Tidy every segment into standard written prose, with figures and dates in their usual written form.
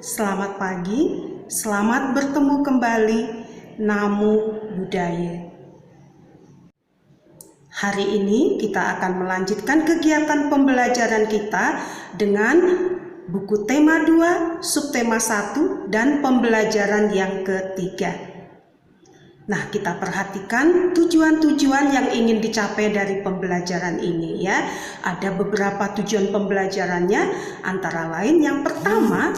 Selamat pagi, selamat bertemu kembali. Namo Buddhaya. Hari ini kita akan melanjutkan kegiatan pembelajaran kita dengan buku tema 2, subtema 1, dan pembelajaran yang ketiga. Nah, kita perhatikan tujuan-tujuan yang ingin dicapai dari pembelajaran ini ya. Ada beberapa tujuan pembelajarannya, antara lain yang pertama,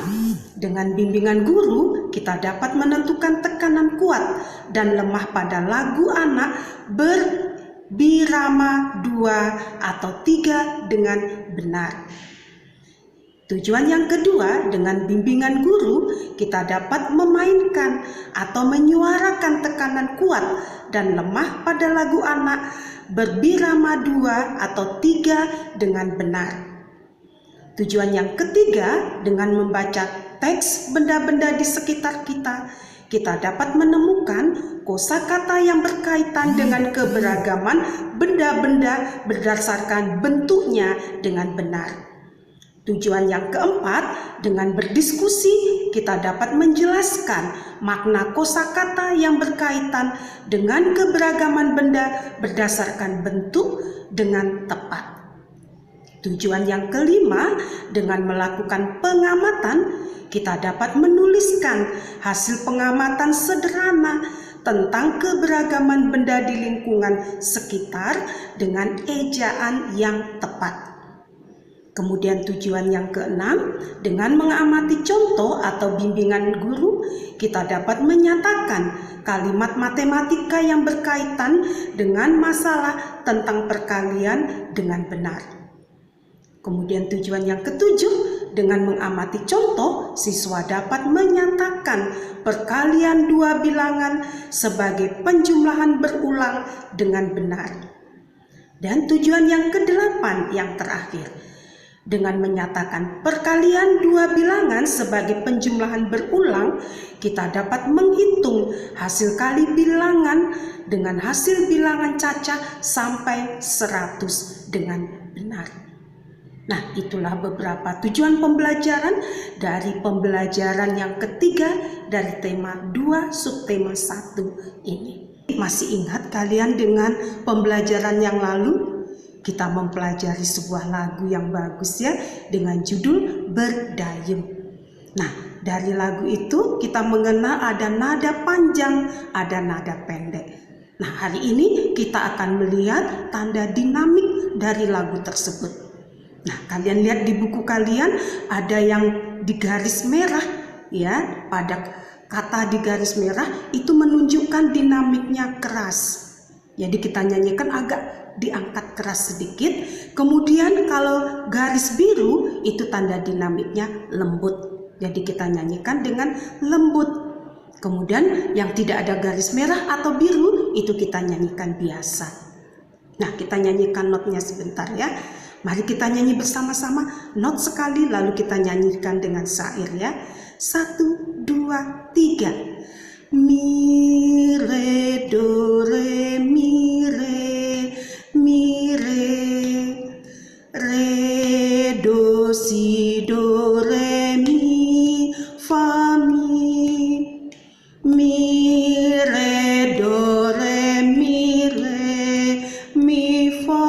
dengan bimbingan guru kita dapat menentukan tekanan kuat dan lemah pada lagu anak berbirama 2 atau 3 dengan benar. Tujuan yang kedua, dengan bimbingan guru, kita dapat memainkan atau menyuarakan tekanan kuat dan lemah pada lagu anak berbirama 2 atau 3 dengan benar. Tujuan yang ketiga, dengan membaca teks benda-benda di sekitar kita, kita dapat menemukan kosakata yang berkaitan dengan keberagaman benda-benda berdasarkan bentuknya dengan benar. Tujuan yang keempat, dengan berdiskusi kita dapat menjelaskan makna kosakata yang berkaitan dengan keberagaman benda berdasarkan bentuk dengan tepat. Tujuan yang kelima, dengan melakukan pengamatan kita dapat menuliskan hasil pengamatan sederhana tentang keberagaman benda di lingkungan sekitar dengan ejaan yang tepat. Kemudian tujuan yang keenam, dengan mengamati contoh atau bimbingan guru, kita dapat menyatakan kalimat matematika yang berkaitan dengan masalah tentang perkalian dengan benar. Kemudian tujuan yang ketujuh, dengan mengamati contoh, siswa dapat menyatakan perkalian 2 bilangan sebagai penjumlahan berulang dengan benar. Dan tujuan yang kedelapan yang terakhir, dengan menyatakan perkalian 2 bilangan sebagai penjumlahan berulang, kita dapat menghitung hasil kali bilangan dengan hasil bilangan cacah sampai 100 dengan benar. Nah, itulah beberapa tujuan pembelajaran dari pembelajaran yang ketiga dari tema 2 subtema 1 ini. Masih ingat kalian dengan pembelajaran yang lalu? Kita mempelajari sebuah lagu yang bagus ya, dengan judul Berdayung. Nah, dari lagu itu kita mengenal ada nada panjang, ada nada pendek. Nah, hari ini kita akan melihat tanda dinamik dari lagu tersebut. Nah, kalian lihat di buku kalian ada yang di garis merah ya, pada kata di garis merah itu menunjukkan dinamiknya keras. Jadi kita nyanyikan agak diangkat keras sedikit. Kemudian kalau garis biru itu tanda dinamiknya lembut. Jadi kita nyanyikan dengan lembut. Kemudian yang tidak ada garis merah atau biru itu kita nyanyikan biasa. Nah, kita nyanyikan notnya sebentar ya. Mari kita nyanyi bersama-sama not sekali lalu kita nyanyikan dengan syair ya. 1, 2, 3. Mi re do re mi re do si do re mi fa mi re do re mi fa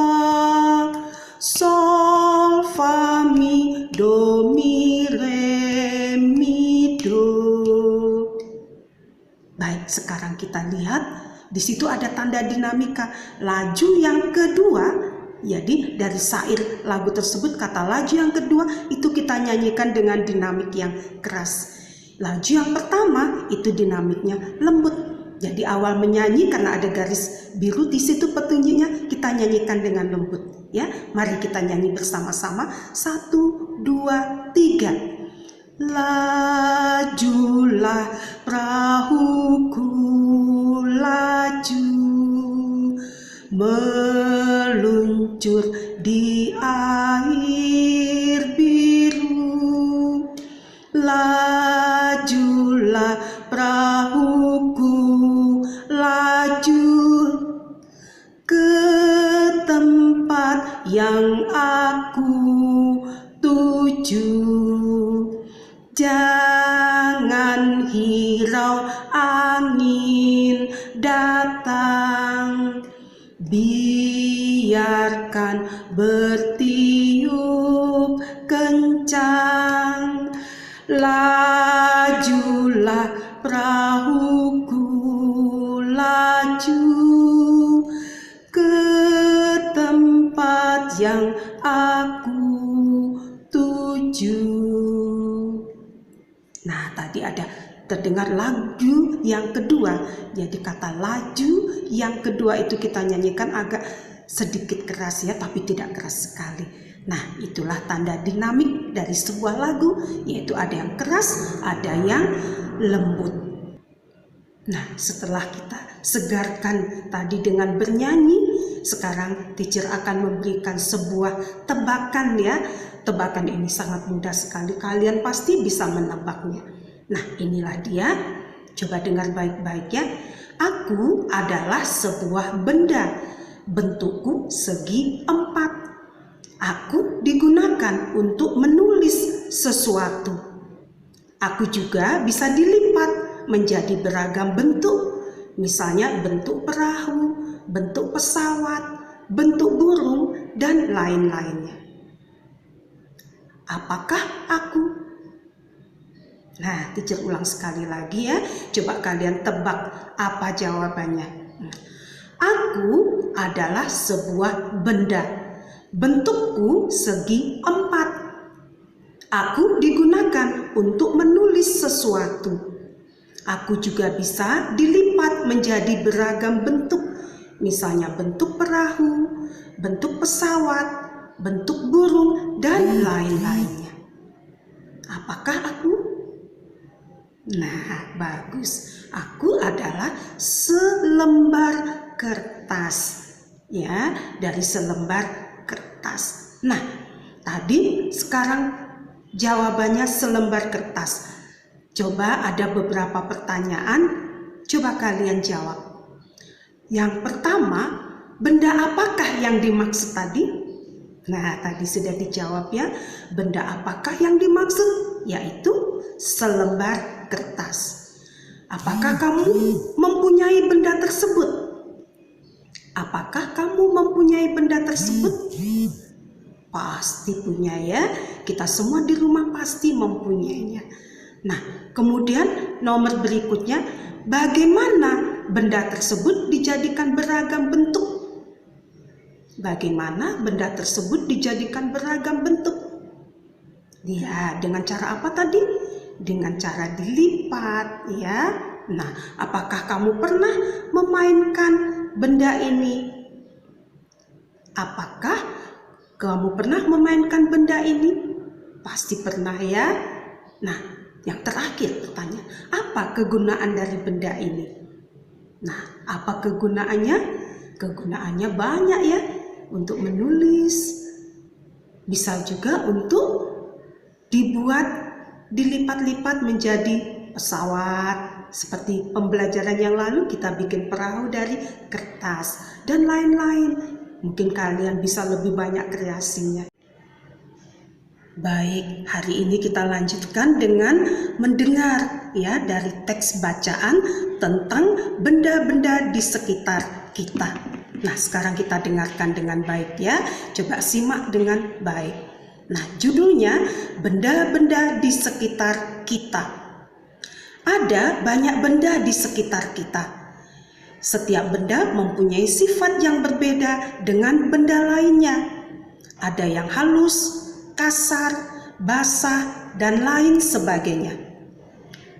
sol fa mi do mi re mi do. Baik, sekarang kita lihat di situ ada tanda dinamika. Laju yang kedua, jadi dari syair lagu tersebut kata laju yang kedua itu kita nyanyikan dengan dinamik yang keras. Laju yang pertama itu dinamiknya lembut. Jadi awal menyanyi karena ada garis biru di situ petunjuknya kita nyanyikan dengan lembut. Ya, mari kita nyanyi bersama-sama. 1, 2, 3. Lajulah perahuku laju, meluncur di air biru. Lajulah perahuku laju ke tempat yang aku tuju. biarkan bertiup kencang, lajulah perahuku, laju ke tempat yang aku tuju. Nah, tadi ada terdengar lagu yang kedua. Jadi kata laju yang kedua itu kita nyanyikan agak sedikit keras ya, tapi tidak keras sekali. Nah, itulah tanda dinamik dari sebuah lagu, yaitu ada yang keras, ada yang lembut. Nah, setelah kita segarkan tadi dengan bernyanyi, sekarang teacher akan memberikan sebuah tebakan ya. Tebakan ini sangat mudah sekali, kalian pasti bisa menebaknya. Nah, inilah dia. Coba dengar baik-baik ya. Aku adalah sebuah benda, bentukku segi 4. Aku digunakan untuk menulis sesuatu. Aku juga bisa dilipat menjadi beragam bentuk. Misalnya bentuk perahu, bentuk pesawat, bentuk burung, dan lain-lainnya. Apakah aku? Nah, teacher ulang sekali lagi ya. Coba kalian tebak apa jawabannya. Aku adalah sebuah benda. Bentukku segi 4. Aku digunakan untuk menulis sesuatu. Aku juga bisa dilipat menjadi beragam bentuk. Misalnya bentuk perahu, bentuk pesawat, bentuk burung, dan lain-lainnya. Apakah aku? Nah, bagus. Aku adalah selembar kertas. Ya, dari selembar kertas. Nah, tadi sekarang jawabannya selembar kertas. Coba ada beberapa pertanyaan, coba kalian jawab. Yang pertama, benda apakah yang dimaksud tadi? Nah, tadi sudah dijawab ya. Benda apakah yang dimaksud? Yaitu selembar kertas. Apakah kamu mempunyai benda tersebut? Apakah kamu mempunyai benda tersebut? Pasti punya ya. Kita semua di rumah pasti mempunyainya. Nah, kemudian nomor berikutnya, bagaimana benda tersebut dijadikan beragam bentuk? Bagaimana benda tersebut dijadikan beragam bentuk? Ya, dengan cara apa tadi? Dengan cara dilipat, ya. Nah, apakah kamu pernah memainkan benda ini? Apakah kamu pernah memainkan benda ini? Pasti pernah ya. Nah, yang terakhir pertanyaan, apa kegunaan dari benda ini? Nah, apa kegunaannya? Kegunaannya banyak ya. Untuk menulis, bisa juga untuk dibuat, dilipat-lipat menjadi pesawat. Seperti pembelajaran yang lalu kita bikin perahu dari kertas dan lain-lain. Mungkin kalian bisa lebih banyak kreasinya. Baik, hari ini kita lanjutkan dengan mendengar ya dari teks bacaan tentang benda-benda di sekitar kita. Nah, sekarang kita dengarkan dengan baik ya. Coba simak dengan baik. Nah, judulnya benda-benda di sekitar kita. Ada banyak benda di sekitar kita. Setiap benda mempunyai sifat yang berbeda dengan benda lainnya. Ada yang halus, kasar, basah, dan lain sebagainya.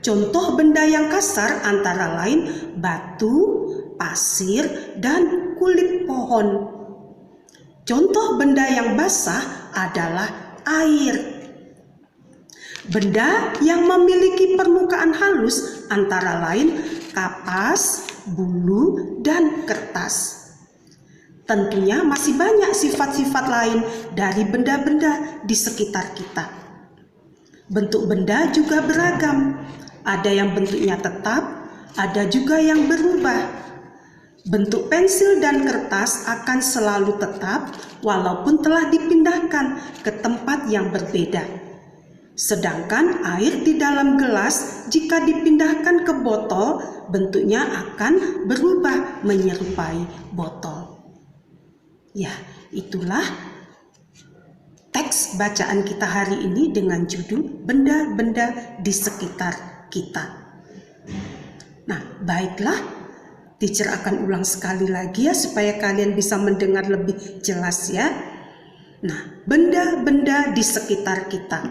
Contoh benda yang kasar antara lain batu, pasir, dan kulit pohon. Contoh benda yang basah adalah air. Benda yang memiliki permukaan halus antara lain kapas, bulu, dan kertas. Tentunya masih banyak sifat-sifat lain dari benda-benda di sekitar kita. Bentuk benda juga beragam. Ada yang bentuknya tetap, ada juga yang berubah. Bentuk pensil dan kertas akan selalu tetap walaupun telah dipindahkan ke tempat yang berbeda. Sedangkan air di dalam gelas jika dipindahkan ke botol, bentuknya akan berubah menyerupai botol. Ya, itulah teks bacaan kita hari ini dengan judul benda-benda di sekitar kita. Nah, baiklah, teacher akan ulang sekali lagi ya supaya kalian bisa mendengar lebih jelas ya. Nah, benda-benda di sekitar kita.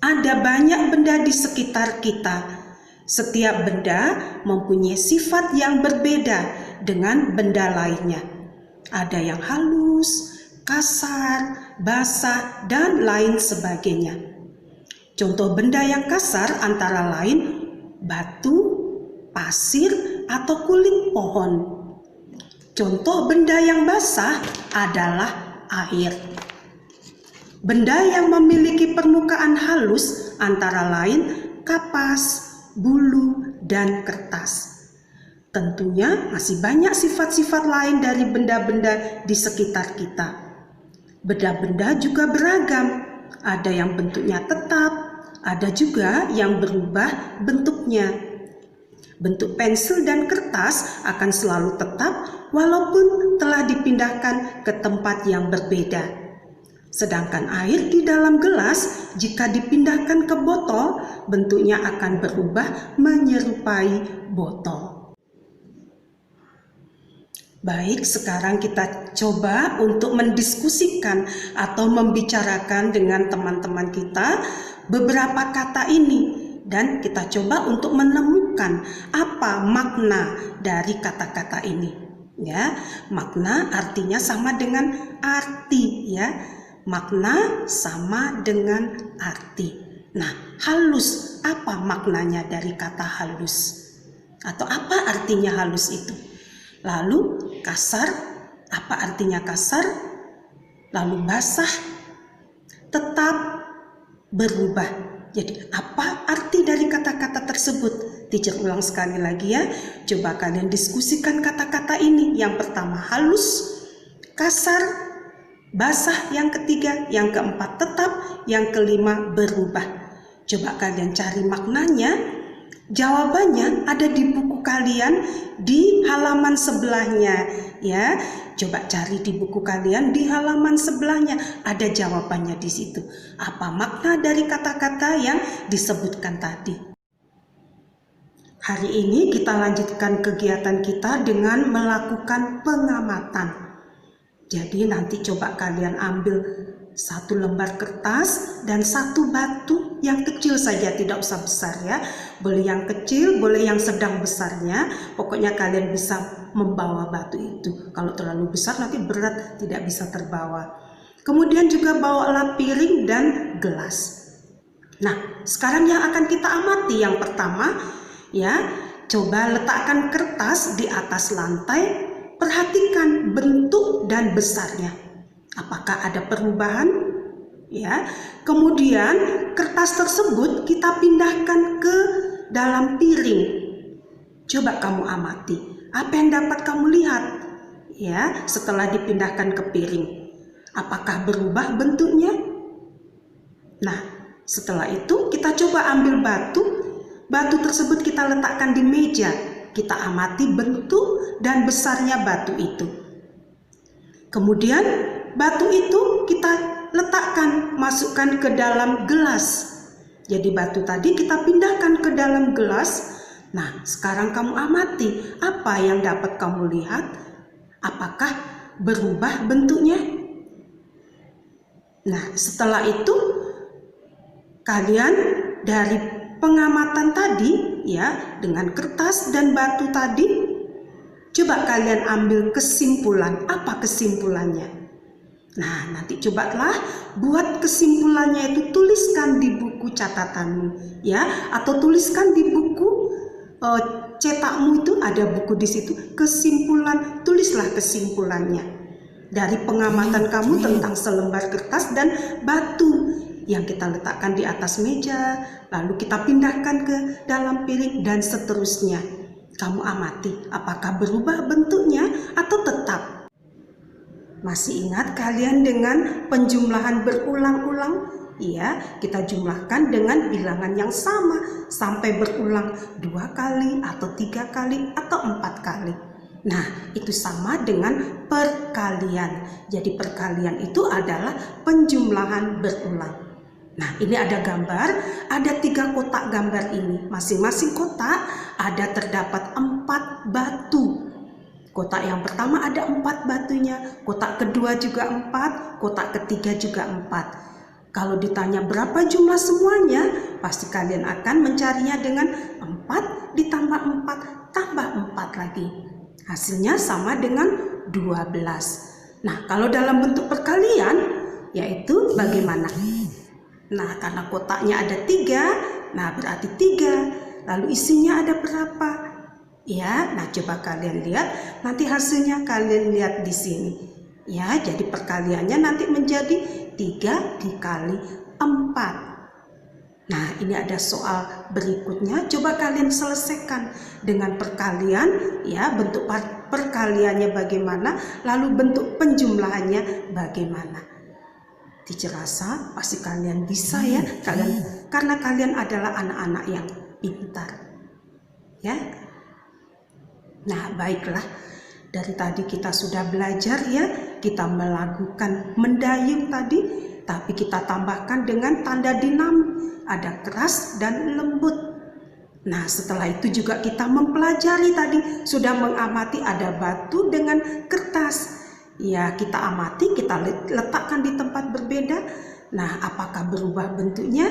Ada banyak benda di sekitar kita. Setiap benda mempunyai sifat yang berbeda dengan benda lainnya. Ada yang halus, kasar, basah, dan lain sebagainya. Contoh benda yang kasar antara lain batu, pasir, atau kulit pohon. Contoh benda yang basah adalah air. Benda yang memiliki permukaan halus antara lain kapas, bulu, dan kertas. Tentunya masih banyak sifat-sifat lain dari benda-benda di sekitar kita. Benda-benda juga beragam, ada yang bentuknya tetap, ada juga yang berubah bentuknya. Bentuk pensil dan kertas akan selalu tetap walaupun telah dipindahkan ke tempat yang berbeda. Sedangkan air di dalam gelas jika dipindahkan ke botol, bentuknya akan berubah menyerupai botol. Baik, sekarang kita coba untuk mendiskusikan atau membicarakan dengan teman-teman kita beberapa kata ini. Dan kita coba untuk menemukan apa makna dari kata-kata ini. Ya, makna artinya sama dengan arti ya. Makna sama dengan arti. Nah, halus, apa maknanya dari kata halus? Atau apa artinya halus itu? Lalu kasar, apa artinya kasar? Lalu basah, tetap, berubah. Jadi apa arti dari kata-kata tersebut? Teacher ulang sekali lagi ya. Coba kalian diskusikan kata-kata ini. Yang pertama halus, kasar, basah yang ketiga, yang keempat tetap, yang kelima berubah. Coba kalian cari maknanya. Jawabannya ada di buku kalian di halaman sebelahnya ya. Coba cari di buku kalian di halaman sebelahnya, ada jawabannya di situ. Apa makna dari kata-kata yang disebutkan tadi? Hari ini kita lanjutkan kegiatan kita dengan melakukan pengamatan. Jadi nanti coba kalian ambil satu lembar kertas dan satu batu yang kecil saja, tidak usah besar ya. Boleh yang kecil, boleh yang sedang besarnya. Pokoknya kalian bisa membawa batu itu. Kalau terlalu besar nanti berat, tidak bisa terbawa. Kemudian juga bawalah piring dan gelas. Nah, sekarang yang akan kita amati yang pertama ya, coba letakkan kertas di atas lantai. Perhatikan bentuk dan besarnya. Apakah ada perubahan? Ya. Kemudian kertas tersebut kita pindahkan ke dalam piring. Coba kamu amati. Apa yang dapat kamu lihat? Ya, setelah dipindahkan ke piring. Apakah berubah bentuknya? Nah, setelah itu kita coba ambil batu. Batu tersebut kita letakkan di meja. Kita amati bentuk dan besarnya batu itu. Kemudian batu itu kita letakkan, masukkan ke dalam gelas. Jadi batu tadi kita pindahkan ke dalam gelas. Nah, sekarang kamu amati apa yang dapat kamu lihat. Apakah berubah bentuknya? Nah, setelah itu kalian dari pengamatan tadi ya, dengan kertas dan batu tadi, coba kalian ambil kesimpulan. Apa kesimpulannya? Nah, nanti cobalah buat kesimpulannya itu, tuliskan di buku catatanmu ya, atau tuliskan di buku cetakmu, itu ada buku di situ, kesimpulan, tulislah kesimpulannya dari pengamatan kamu tentang selembar kertas dan batu yang kita letakkan di atas meja, lalu kita pindahkan ke dalam piring dan seterusnya. Kamu amati apakah berubah bentuknya atau tetap. Masih ingat kalian dengan penjumlahan berulang-ulang? Iya, kita jumlahkan dengan bilangan yang sama sampai berulang 2 kali atau 3 kali atau 4 kali. Nah, itu sama dengan perkalian. Jadi perkalian itu adalah penjumlahan berulang. Nah, ini ada gambar, ada 3 kotak gambar ini. Masing-masing kotak ada terdapat 4 batu. Kotak yang pertama ada 4 batunya, kotak kedua juga 4, kotak ketiga juga 4. Kalau ditanya berapa jumlah semuanya, pasti kalian akan mencarinya dengan 4 ditambah 4 tambah 4 lagi. Hasilnya sama dengan 12. Nah, kalau dalam bentuk perkalian, yaitu bagaimana? Nah, karena kotaknya ada 3, nah berarti 3. Lalu isinya ada berapa? Ya, nah coba kalian lihat, nanti hasilnya kalian lihat di sini. Ya, jadi perkaliannya nanti menjadi 3 dikali 4. Nah, ini ada soal berikutnya, coba kalian selesaikan dengan perkalian, ya, bentuk perkaliannya bagaimana, lalu bentuk penjumlahannya bagaimana. Teacher rasa pasti kalian bisa ya, karena kalian adalah anak-anak yang pintar. Ya. Nah, baiklah. Dari tadi kita sudah belajar ya, kita melakukan mendayung tadi, tapi kita tambahkan dengan tanda dinamik. Ada keras dan lembut. Nah, setelah itu juga kita mempelajari tadi, sudah mengamati ada batu dengan kertas. Ya, kita amati, kita letakkan di tempat berbeda. Nah, apakah berubah bentuknya?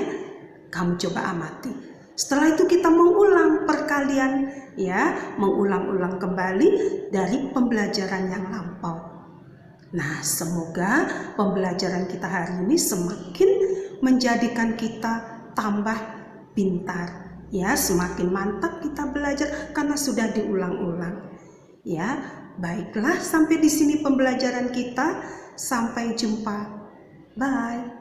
Kamu coba amati. Setelah itu kita mengulang perkalian, ya, mengulang-ulang kembali dari pembelajaran yang lampau. Nah, semoga pembelajaran kita hari ini semakin menjadikan kita tambah pintar, ya, semakin mantap kita belajar karena sudah diulang-ulang. Ya, baiklah, sampai di sini pembelajaran kita. Sampai jumpa. Bye.